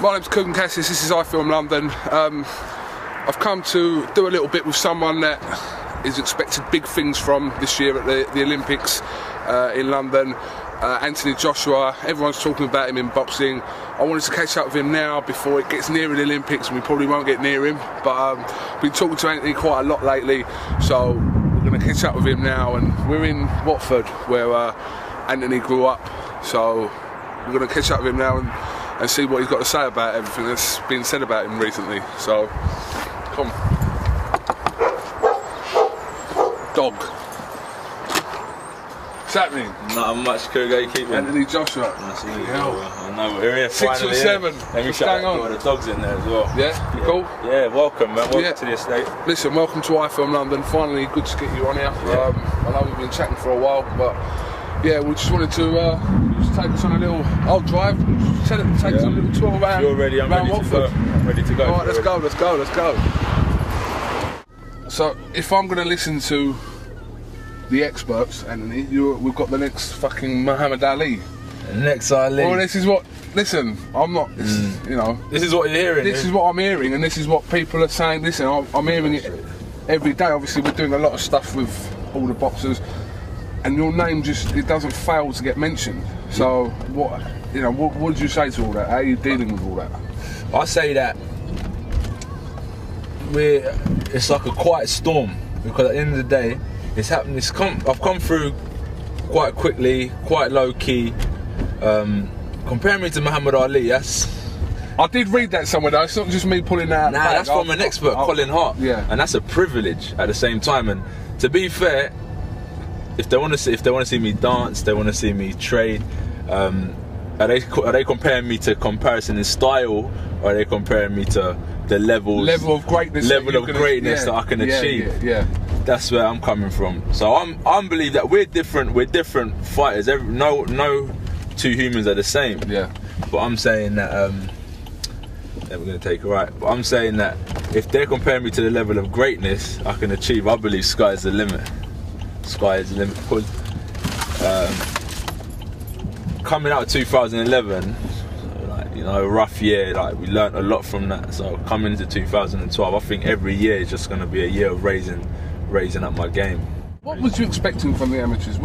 My name's Kugan Kayas, this is I Film London. I've come to do a little bit with someone that is expected big things from this year at the Olympics in London. Anthony Joshua, everyone's talking about him in boxing. I wanted to catch up with him now before it gets nearer the Olympics, and we probably won't get near him, but I've been talking to Anthony quite a lot lately, so we're going to catch up with him now. And we're in Watford, where Anthony grew up, so we're going to catch up with him now and see what he's got to say about everything that's been said about him recently. So, come. Dog. What's happening? Not much, Kugan. You keep Anthony Joshua. Nice to meet you. I know, we're here 6 finally. or 7. Let me shout out the dogs in there as well. Yeah? You cool? Yeah, welcome, man. Welcome to the estate. Listen, welcome to I Film London. Finally, good to get you on here. I know we've been chatting for a while, but yeah, we just wanted to just take us on a little drive. Take us on a little tour around. You're ready, I'm ready Watford. to go. I'm ready to go. Alright, let's go. So, if I'm going to listen to the experts, Anthony, we've got the next fucking Muhammad Ali. Next Ali. Well, this is what. Listen, I'm not. You know. This is what you're hearing. This is what I'm hearing, and this is what people are saying. Listen, I'm hearing it every day. Obviously, we're doing a lot of stuff with all the boxers, and your name it doesn't fail to get mentioned. So, what did you say to all that? How are you dealing with all that? I say that it's like a quiet storm, because at the end of the day, it's happened. I've come through quite quickly, quite low key. Comparing me to Muhammad Ali, I did read that somewhere though. It's not just me pulling that out. Nah, that's from an expert, Colin Hart. Yeah, and that's a privilege at the same time. And to be fair, if they want to see me dance, they want to see me trade. Are they comparing me to comparison in style, or are they comparing me to the level of greatness that I can achieve? Yeah. That's where I'm coming from. So I believe that we're different fighters. No two humans are the same. Yeah. But I'm saying that we're gonna take it right. But I'm saying that if they're comparing me to the level of greatness I can achieve, I believe sky is the limit. Sky is the limit. Because coming out of 2011, a rough year, we learnt a lot from that. So coming into 2012, I think every year is just going to be a year of raising up my game. What was you expecting from the amateurs?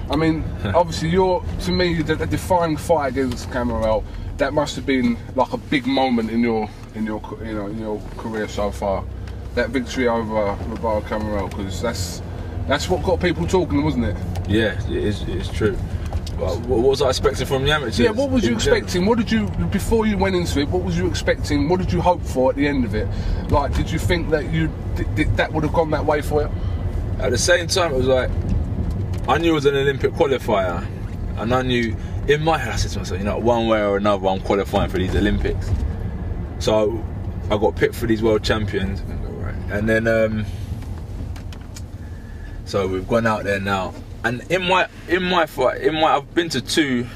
Obviously to me, the defining fight against Camarel, that must have been like a big moment in your career so far. That victory over Roberto Camarel, because that's what got people talking, wasn't it? Yeah, it's true. What was I expecting from the amateurs? Yeah, what was you expecting? What did you, before you went into it, what was you expecting? What did you hope for at the end of it? Like, did you think that that would have gone that way for you? At the same time, it was like, I knew it was an Olympic qualifier, and I knew, in my head, I said to myself, one way or another, I'm qualifying for these Olympics. So, I got picked for these world champions, and then, so we've gone out there now. And in my fight, I've been to 2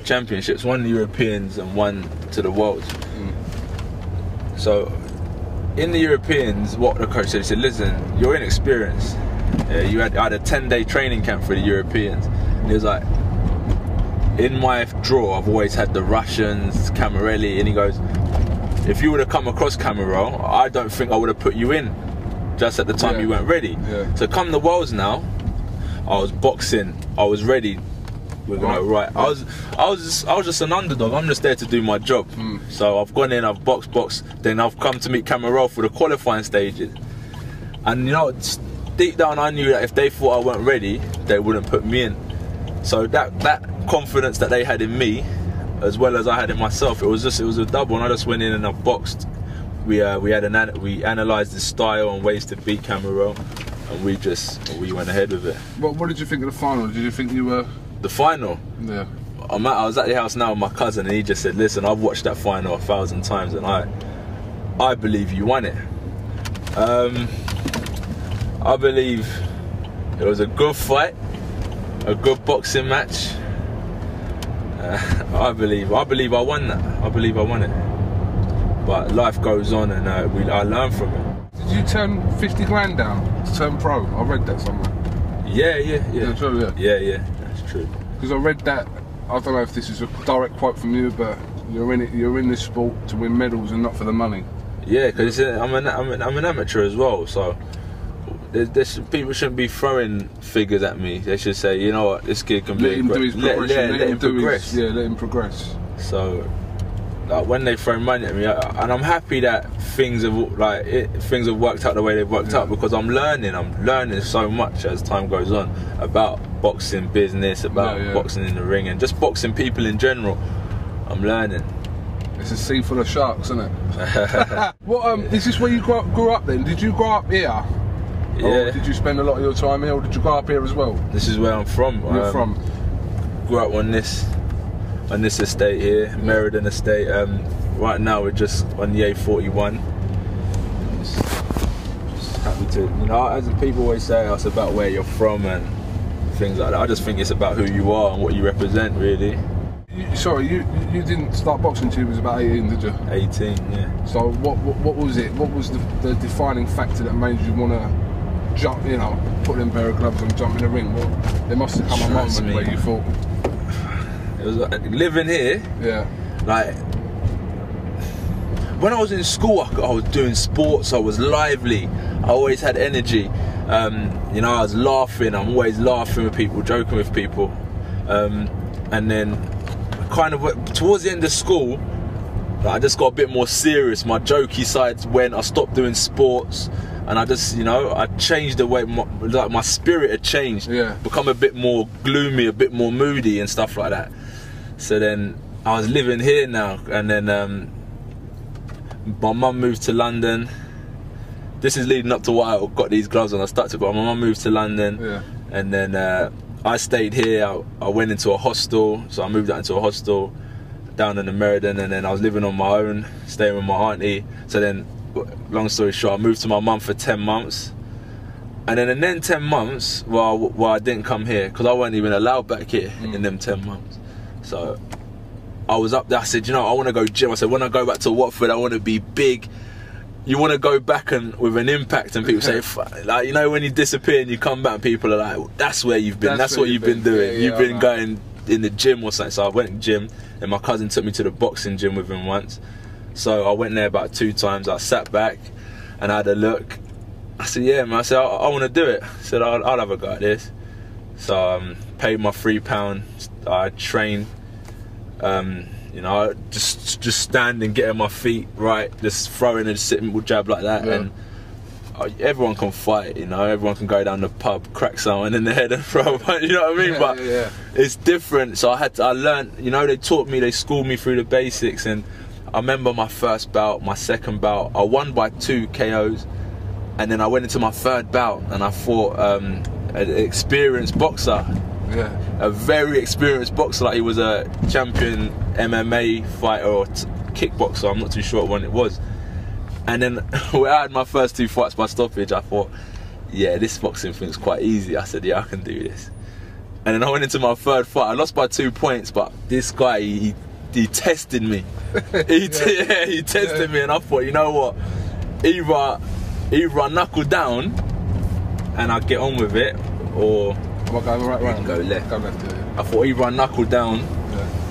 championships, one the Europeans and one to the Worlds. So in the Europeans, what the coach said, he said, listen, you're inexperienced. I had a 10-day training camp for the Europeans. And he was like, in my draw, I've always had the Russians, Camarelli, and he goes, if you would have come across Camarel, I don't think I would have put you in just at the time you weren't ready. Yeah. So come the Worlds now, I was boxing, I was ready. We're gonna I was just an underdog. I'm just there to do my job. So I've gone in, I've boxed, then I've come to meet Camarel for the qualifying stages. And deep down I knew that if they thought I weren't ready, they wouldn't put me in. So that confidence that they had in me, as well as I had in myself, it was a double, and I just went in and I boxed. We analysed the style and ways to beat Camarel, and we went ahead with it. What did you think of the final? Did you think you were... The final? Yeah. I was at the house now with my cousin, and he just said, listen, I've watched that final 1,000 times, and I believe you won it. I believe it was a good fight, a good boxing match. I believe I won that. I believe I won it. But life goes on, and I learned from it. Did you turn 50 grand down to turn pro? I read that somewhere. Yeah. Is that true? Yeah, that's true. Because I read that, I don't know if this is a direct quote from you, but You're in it. You're in this sport to win medals and not for the money. Yeah, because I'm an amateur as well, so people shouldn't be throwing figures at me. They should say, you know what, this kid can let him do his progression. Let him progress. Let him progress. So, like, when they throw money at me, and I'm happy that things have worked out the way they've worked out, because I'm learning so much as time goes on about boxing business, about boxing in the ring, and just boxing people in general. I'm learning. It's a sea full of sharks, isn't it? What is this where you grew up then? Did you grow up here? Yeah. Or did you spend a lot of your time here, or did you grow up here as well? This is where I'm from. You're from? Grew up on this estate here, Meriden Estate. Right now we're just on the A41. Just happy to, you know, as people always say, it's about where you're from and things like that. I just think it's about who you are and what you represent, really. You didn't start boxing until you was about 18, did you? 18, yeah. So what was it? What was the defining factor that made you want to jump, you know, put in a pair of gloves and jump in the ring? Well, there must have come a moment where you thought... It was like, living here, like, when I was in school, I was doing sports, I was lively, I always had energy, you know, I was laughing, I'm always laughing with people, joking with people, and then kind of towards the end of school, I just got a bit more serious. My jokey side went, I stopped doing sports, and I just, you know, I changed the way, my spirit had changed, become a bit more gloomy, a bit more moody and stuff like that. So then I was living here now, and then my mum moved to London. This is leading up to why I got these gloves on. I started to go. My mum moved to London, and then I stayed here. I went into a hostel, so I moved out into a hostel down in the Meriden, and then I was living on my own, staying with my auntie. So then, long story short, I moved to my mum for 10 months. And then 10 months, well, I didn't come here, because I wasn't even allowed back here in them 10 months. So I was up there, I said, you know, I want to go gym. I said, when I go back to Watford, I want to be big. You want to go back and with an impact, and people say, like, you know, when you disappear and you come back, and people are like, that's where you've been, that's what you've been doing. You've been going in the gym or something. So I went to gym, and my cousin took me to the boxing gym with him once. So I went there about 2 times. I sat back and I had a look. I said, yeah, man. I said, I want to do it. I said, I'll have a go at this. So paid my £3. I trained, you know, just standing, getting my feet right, just throwing and sitting with jab like that. And everyone can fight, you know, everyone can go down the pub, crack someone in the head and throw a punch, you know what I mean? But it's different. So I learned, you know, they taught me, they schooled me through the basics. And I remember my first bout, my second bout, I won by 2 KOs. And then I went into my 3rd bout and I fought an experienced boxer. A very experienced boxer, like he was a champion MMA fighter or kickboxer, I'm not too sure what one it was. And then when I had my first 2 fights by stoppage, I thought, yeah, this boxing thing's quite easy. I said, yeah, I can do this. And then I went into my 3rd fight, I lost by 2 points, but this guy, he tested me. He tested me, and I thought, you know what, either I knuckle down and I get on with it, or go right, go left. Go left, I thought either I knuckle down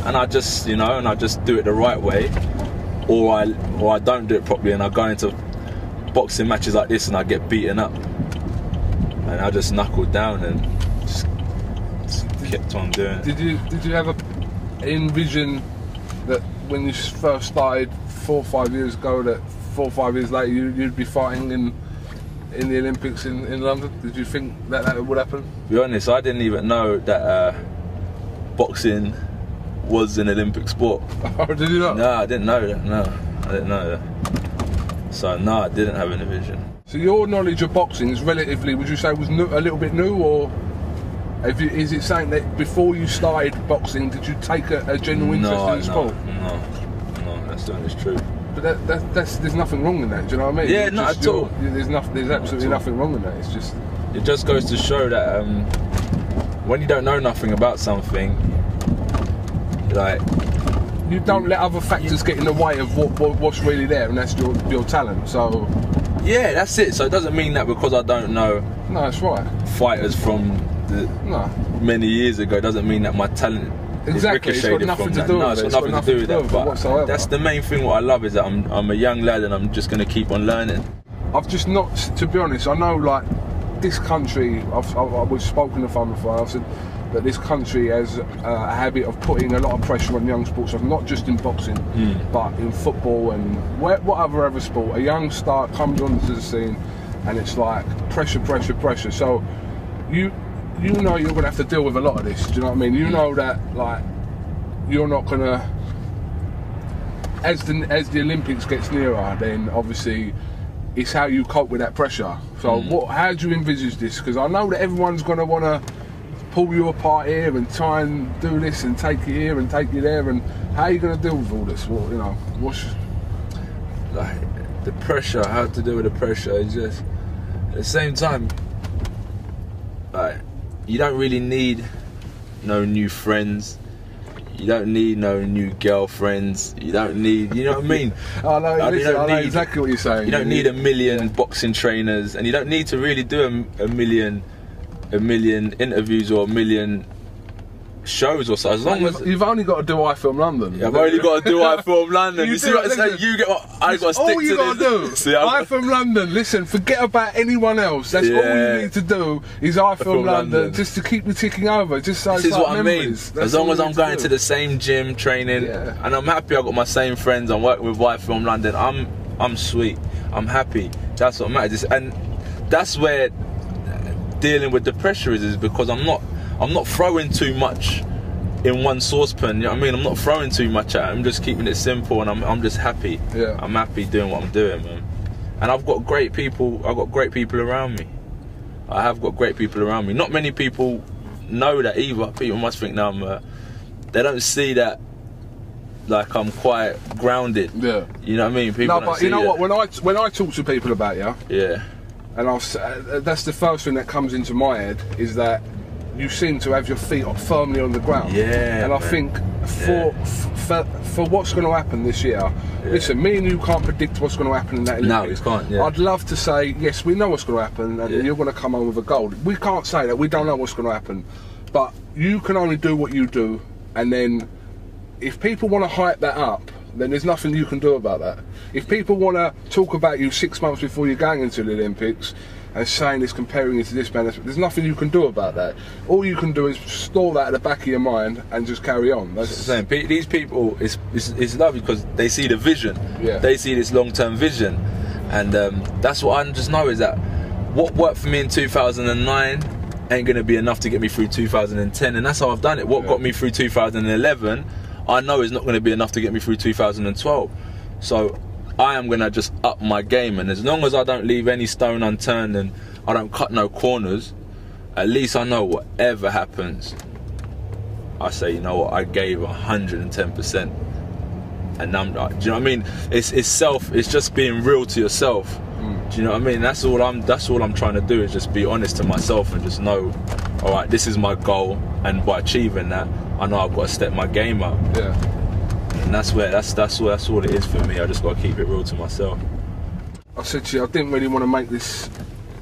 and I just, you know, and I just do it the right way, or I don't do it properly and I go into boxing matches like this and I get beaten up. And I just knuckled down and just kept on doing it. Did you ever envision that when you first started 4 or 5 years ago, that 4 or 5 years later you'd be fighting in the Olympics in London? Did you think that would happen? To be honest, I didn't even know that boxing was an Olympic sport. Oh, did you not? No, I didn't know that. No, I didn't know that. So no, I didn't have any vision. So your knowledge of boxing is relatively, would you say, was new, a little bit new, or is it saying that before you started boxing, did you take a genuine interest in the sport? No, that's the honest truth. But there's nothing wrong in that. Do you know what I mean? Yeah, not at all. There's absolutely nothing wrong in that. It's just, it just goes to show that when you don't know nothing about something, like, you don't let other factors get in the way of what's really there, and that's your talent. So yeah, that's it. So it doesn't mean that because I don't know. No, that's right. Fighters from many years ago, doesn't mean that my talent Exactly, it's got nothing to do with it. No, it's got nothing to do with that. But whatsoever. That's the main thing. What I love is that I'm a young lad and I'm just going to keep on learning. I've just not, to be honest, I know like this country, we've spoken to fun before, I've said that this country has a habit of putting a lot of pressure on young sports, not just in boxing, but in football and whatever sport. A young star comes onto the scene and it's like pressure, pressure, pressure. So you know you're going to have to deal with a lot of this, do you know what I mean? You know that like you're not going to, as the Olympics gets nearer, then obviously it's how you cope with that pressure. So how do you envisage this? Because I know that everyone's going to want to pull you apart here and try and do this and take you here and take you there, and how are you going to deal with all this? Well, you know, what's like the pressure, how to deal with the pressure is just, at the same time, like, you don't really need no new friends. You don't need no new girlfriends. You don't need, you know what I mean? I know exactly what you're saying. You don't need a million boxing trainers, and you don't need to really do a million interviews or a million shows or so. As long as you've only got to do I Film London. Yeah, I've only got to do I Film London. You see what I'm saying? You get what I got to stick to. All you got to do. See, I Film London. Listen, forget about anyone else. That's all you need to do is I Film London, just to keep you ticking over. Just so this is like what memories. I mean. As long as I'm going to the same gym, training, and I'm happy. I've got my same friends. I'm working with I Film London. I'm sweet. I'm happy. That's what matters. And that's where dealing with the pressure is because I'm not throwing too much in one saucepan, you know what I mean? I'm not throwing too much at it. I'm just keeping it simple, and I'm just happy. Yeah. I'm happy doing what I'm doing, man. And I've got great people. I've got great people around me. I have got great people around me. Not many people know that either. People must think now they don't see that. Like I'm quite grounded. Yeah. You know what I mean? People no, but you know what? When I talk to people about you, and that's the first thing that comes into my head is that you seem to have your feet firmly on the ground. Yeah. And I think for what's going to happen this year, listen, me and you can't predict what's going to happen in that Olympics. No, we can't. Yeah. I'd love to say yes, we know what's going to happen, and you're going to come home with a gold. We can't say that. We don't know what's going to happen, but you can only do what you do, and then if people want to hype that up, then there's nothing you can do about that. If people want to talk about you 6 months before you're going into the Olympics and saying it's comparing you to this man, there's nothing you can do about that. All you can do is store that at the back of your mind and just carry on. That's what I'm saying. These people, it's lovely because they see the vision. Yeah. They see this long-term vision, and that's what I just know is that what worked for me in 2009 ain't going to be enough to get me through 2010, and that's how I've done it. What got me through 2011, I know is not going to be enough to get me through 2012. So I am going to just up my game, and as long as I don't leave any stone unturned and I don't cut no corners, at least I know whatever happens, I say, you know what, I gave 110%. And I'm, do you know what I mean? It's just being real to yourself. Do you know what I mean? That's all I'm trying to do, is just be honest to myself and just know, all right, this is my goal, and by achieving that, I know I've got to step my game up. Yeah. And that's all it is for me. I just got to keep it real to myself. I said to you, I didn't really want to make this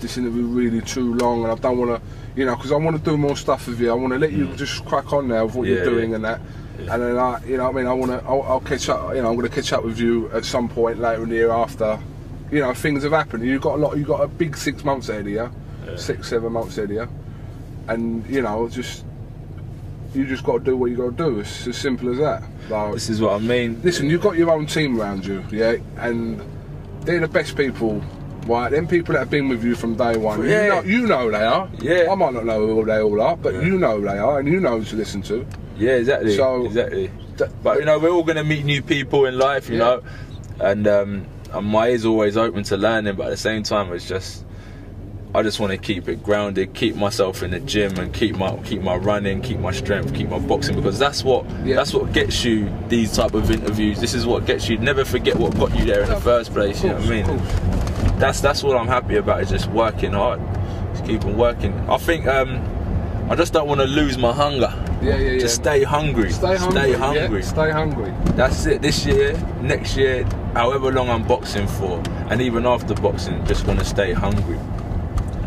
interview really too long, and I don't want to, you know, because I want to do more stuff with you. I want to let you just crack on now with what you're doing and that. Yeah. And then you know what I mean, I'll catch up. You know, I'm going to catch up with you at some point later in the year after, you know, things have happened. You've got a big 6 months ahead of you, 6, 7 months ahead of you, and you know, you just got to do what you got to do. It's as simple as that. Like, this is what I mean. Listen, you've got your own team around you, yeah, and they're the best people, right? Them people that have been with you from day one. Yeah. You know they are. Yeah. I might not know who they all are, but you know they are, and you know who to listen to. Yeah, exactly. So, exactly. But you know, we're all going to meet new people in life, you know, and my ear's always open to learning, but at the same time, I just want to keep it grounded, keep myself in the gym, and keep my running, keep my strength, keep my boxing, because that's what gets you these type of interviews. This is what gets you. Never forget what got you there in the first place. You know what I mean? That's what I'm happy about, is just working hard, just keep on working. I think I just don't want to lose my hunger. Yeah. Just stay hungry. Stay hungry. Yeah, stay hungry. That's it. This year, next year, however long I'm boxing for, and even after boxing, just want to stay hungry.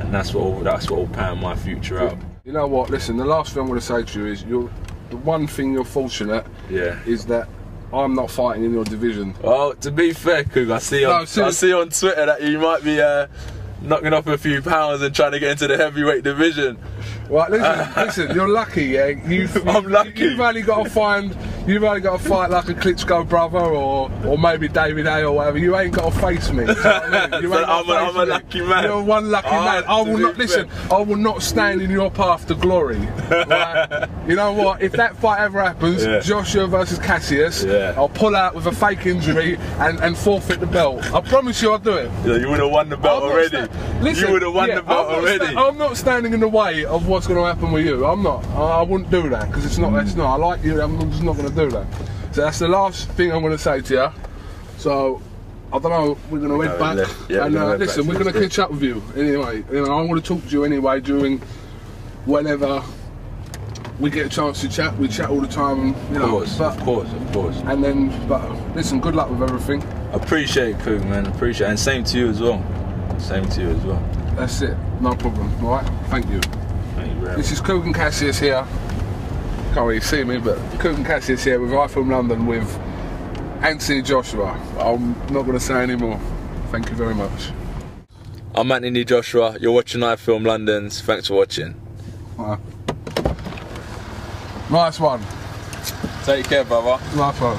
And that's what will pan my future out. You know what? Listen, the last thing I'm going to say to you is the one thing you're fortunate is that I'm not fighting in your division. Well, to be fair, Coog, I see on Twitter that you might be knocking off a few pounds and trying to get into the heavyweight division. Well, listen, you're lucky, yeah. I'm lucky. You've only got to fight like a Klitschko brother or maybe David A or whatever. You ain't got to face me. You know what I mean? I'm a lucky man. You're one lucky man. I will not listen. I will not stand in your path to glory. Right? You know what? If that fight ever happens, Joshua versus Cassius, I'll pull out with a fake injury and forfeit the belt. I promise you, I'll do it. Yeah, you would have won the belt already. You would have won the belt already. I'm not standing in the way of what's going to happen with you. I'm not. I wouldn't do that because it's not. That's not. I like you. I'm just not going to do that. So that's the last thing I'm going to say to you. So I don't know. We're going to head back. And listen, we're going to catch up with you anyway. You know, I want to talk to you anyway during whenever we get a chance to chat. We chat all the time. You know, of course. And then, but listen, good luck with everything. Appreciate it, Coog, man. Appreciate it. And same to you as well. Same to you as well. That's it. No problem. All right. Thank you. This is Kugan Kayas here. Can't really see me, but Kugan Kayas here with I Film London with Anthony Joshua. I'm not going to say any more. Thank you very much. I'm Anthony Joshua. You're watching I Film London's. Thanks for watching. Nice one. Take care, brother. Nice one.